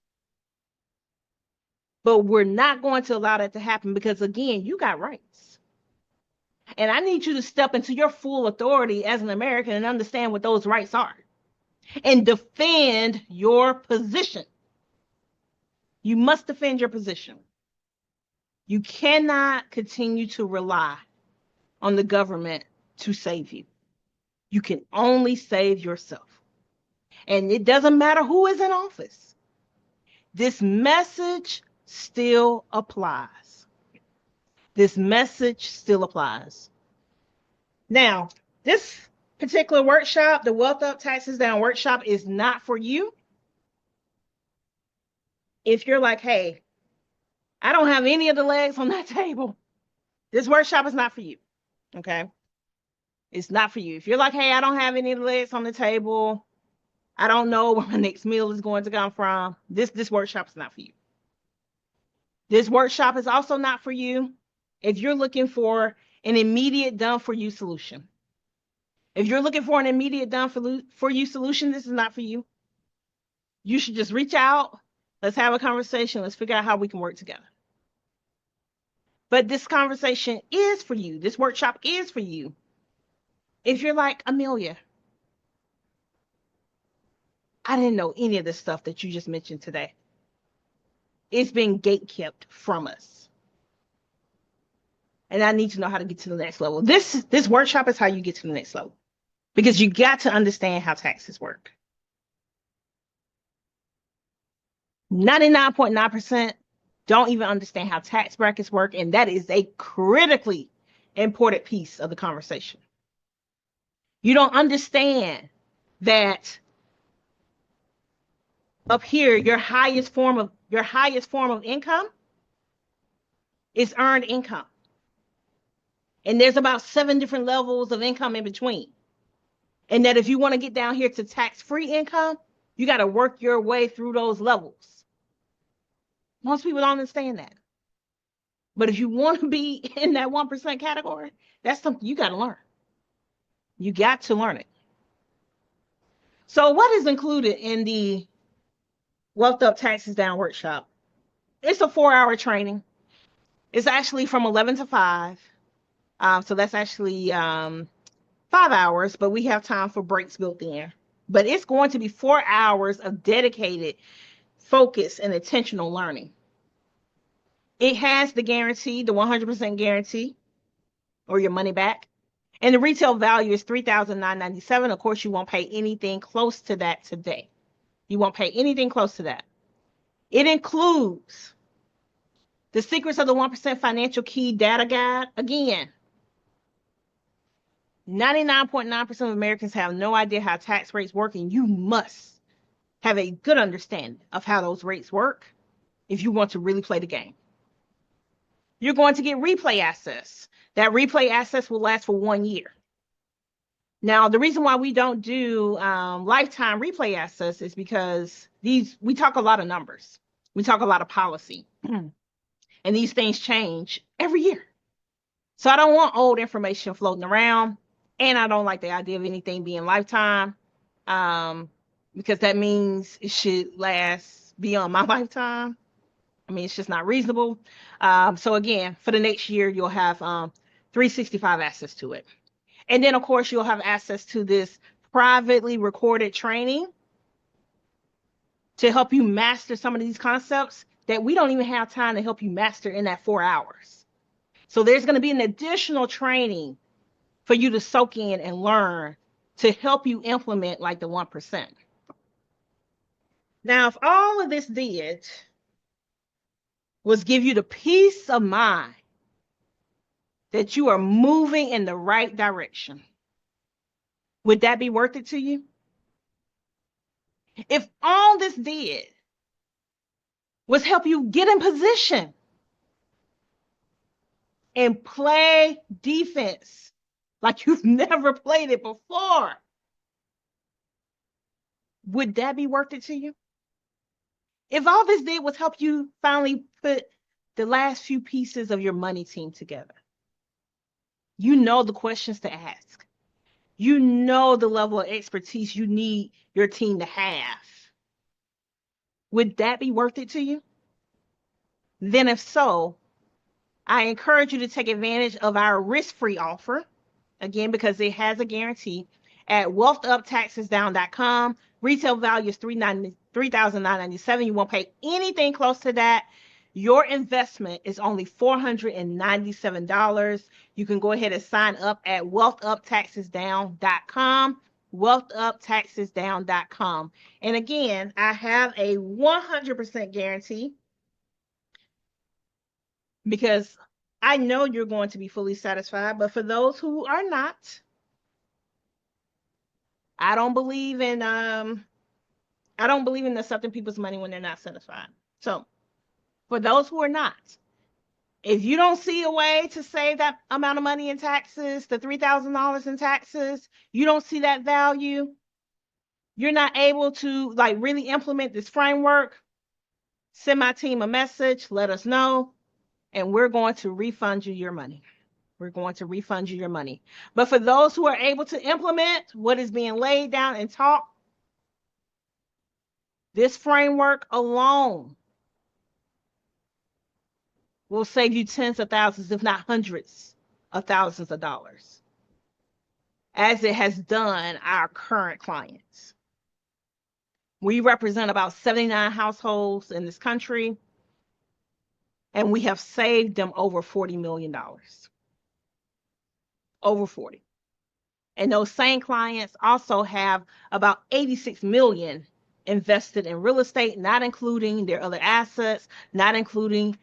But we're not going to allow that to happen because, again, you got rights. And I need you to step into your full authority as an American and understand what those rights are and defend your position. You must defend your position. You cannot continue to rely on the government to save you. You can only save yourself. And it doesn't matter who is in office. This message still applies. This message still applies. Now, this particular workshop, the Wealth Up, Taxes Down workshop, is not for you. If you're like, hey, I don't have any of the legs on that table, this workshop is not for you. Okay? It's not for you. If you're like, hey, I don't have any of the legs on the table, I don't know where my next meal is going to come from, this workshop is not for you. This workshop is also not for you if you're looking for an immediate done-for-you solution. If you're looking for an immediate done-for-you solution, this is not for you. You should just reach out. Let's have a conversation. Let's figure out how we can work together. But this conversation is for you. This workshop is for you. If you're like, Amelia, I didn't know any of this stuff that you just mentioned today. It's been gatekept from us. And I need to know how to get to the next level. This workshop is how you get to the next level. Because you got to understand how taxes work. 99.9% don't even understand how tax brackets work. And that is a critically important piece of the conversation. You don't understand that up here, your highest form of income is earned income. And there's about 7 different levels of income in between. And that if you want to get down here to tax-free income, you got to work your way through those levels. Most people don't understand that. But if you want to be in that 1% category, that's something you got to learn. You got to learn it. So what is included in the Wealth Up, Taxes Down workshop? It's a 4-hour training. It's actually from 11 to 5. So that's actually 5 hours, but we have time for breaks built in. But it's going to be 4 hours of dedicated, focus, and intentional learning. It has the guarantee, the 100% guarantee, or your money back. And the retail value is $3,997. Of course, you won't pay anything close to that today. You won't pay anything close to that. It includes the Secrets of the 1% Financial Key Data Guide. Again, 99.9% of Americans have no idea how tax rates work, and you must have a good understanding of how those rates work if you want to really play the game. You're going to get replay access. That replay access will last for 1 year. Now, the reason why we don't do lifetime replay access is because we talk a lot of numbers. We talk a lot of policy. And these things change every year. So I don't want old information floating around. And I don't like the idea of anything being lifetime, because that means it should last beyond my lifetime. I mean, it's just not reasonable. So again, for the next year, you'll have 365 access to it. And then, of course, you'll have access to this privately recorded training to help you master some of these concepts that we don't even have time to help you master in that 4 hours. So there's going to be an additional training for you to soak in and learn to help you implement like the 1%. Now, if all of this did was give you the peace of mind that you are moving in the right direction, would that be worth it to you? If all this did was help you get in position and play defense like you've never played it before, would that be worth it to you? If all this did was help you finally put the last few pieces of your money team together, you know the questions to ask. You know the level of expertise you need your team to have. Would that be worth it to you? Then if so, I encourage you to take advantage of our risk-free offer, again, because it has a guarantee at wealthuptaxesdown.com. Retail value is $3,997. You won't pay anything close to that. Your investment is only $497. You can go ahead and sign up at wealthuptaxesdown.com. wealthuptaxesdown.com. And again, I have a 100% guarantee because I know you're going to be fully satisfied, but for those who are not, I don't believe in accepting people's money when they're not satisfied. So, for those who are not, if you don't see a way to save that amount of money in taxes, the $3,000 in taxes, you don't see that value, you're not able to like really implement this framework, send my team a message, let us know, and we're going to refund you your money. We're going to refund you your money. But for those who are able to implement what is being laid down and taught, this framework alone will save you tens of thousands, if not hundreds of thousands of dollars, as it has done our current clients. We represent about 79 households in this country, and we have saved them over $40 million. Over 40. And those same clients also have about 86 million invested in real estate, not including their other assets, not including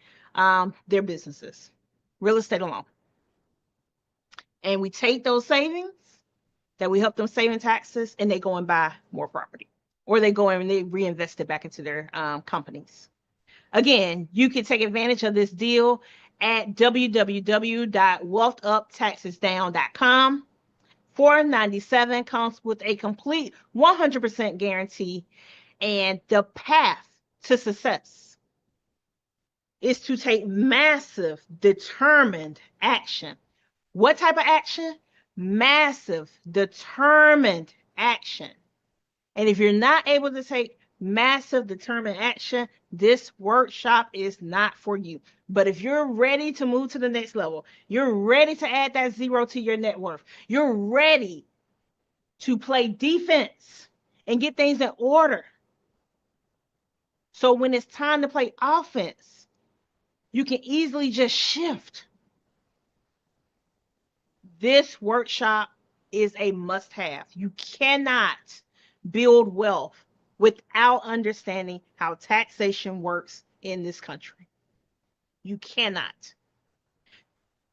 their businesses, real estate alone. And we take those savings that we help them save in taxes, and they go and buy more property, or they go and they reinvest it back into their companies. Again, you can take advantage of this deal at www.wealthuptaxesdown.com. $497 comes with a complete 100% guarantee, and the path to success is to take massive, determined action. What type of action? Massive, determined action. And if you're not able to take massive, determined action, this workshop is not for you. But if you're ready to move to the next level, you're ready to add that zero to your net worth, you're ready to play defense and get things in order, so when it's time to play offense, you can easily just shift. This workshop is a must-have. You cannot build wealth without understanding how taxation works in this country. You cannot.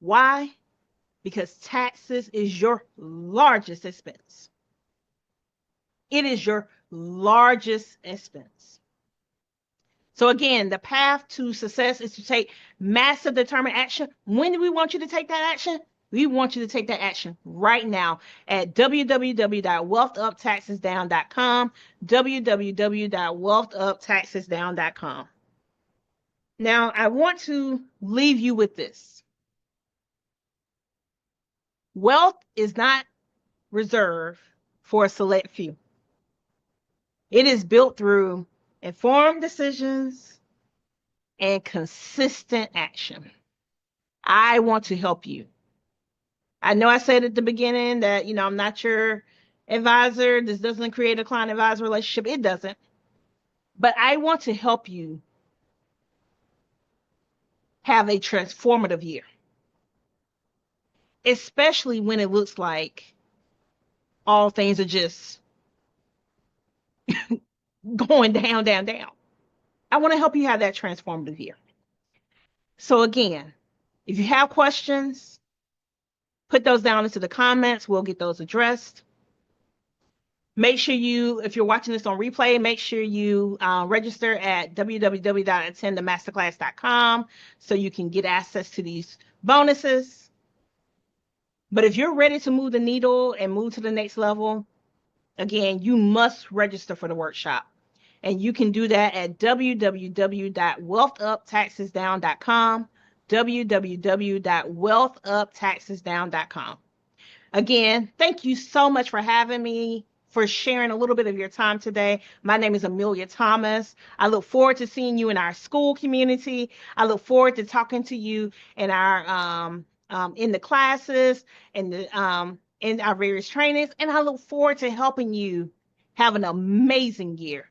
Why? Because taxes is your largest expense. It is your largest expense. So again, the path to success is to take massive determined action. When do we want you to take that action? We want you to take that action right now at www.wealthuptaxesdown.com, www.wealthuptaxesdown.com. Now, I want to leave you with this. Wealth is not reserved for a select few. It is built through informed decisions and consistent action. I want to help you. I know I said at the beginning that, I'm not your advisor. This doesn't create a client advisor relationship. It doesn't. But I want to help you have a transformative year, especially when it looks like all things are just going down, down, down. I want to help you have that transformative year. So again, if you have questions, put those down into the comments. We'll get those addressed. Make sure if you're watching this on replay, make sure you register at www.attendthemasterclass.com so you can get access to these bonuses. But if you're ready to move the needle and move to the next level, again, you must register for the workshop. And you can do that at www.wealthuptaxesdown.com, www.wealthuptaxesdown.com. Again, thank you so much for having me, for sharing a little bit of your time today. My name is Amelia Thomas. I look forward to seeing you in our school community. I look forward to talking to you in our in the classes and in our various trainings. And I look forward to helping you have an amazing year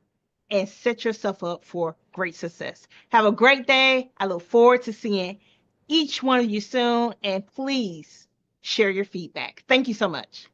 and set yourself up for great success. Have a great day. I look forward to seeing each one of you soon. And please share your feedback. Thank you so much.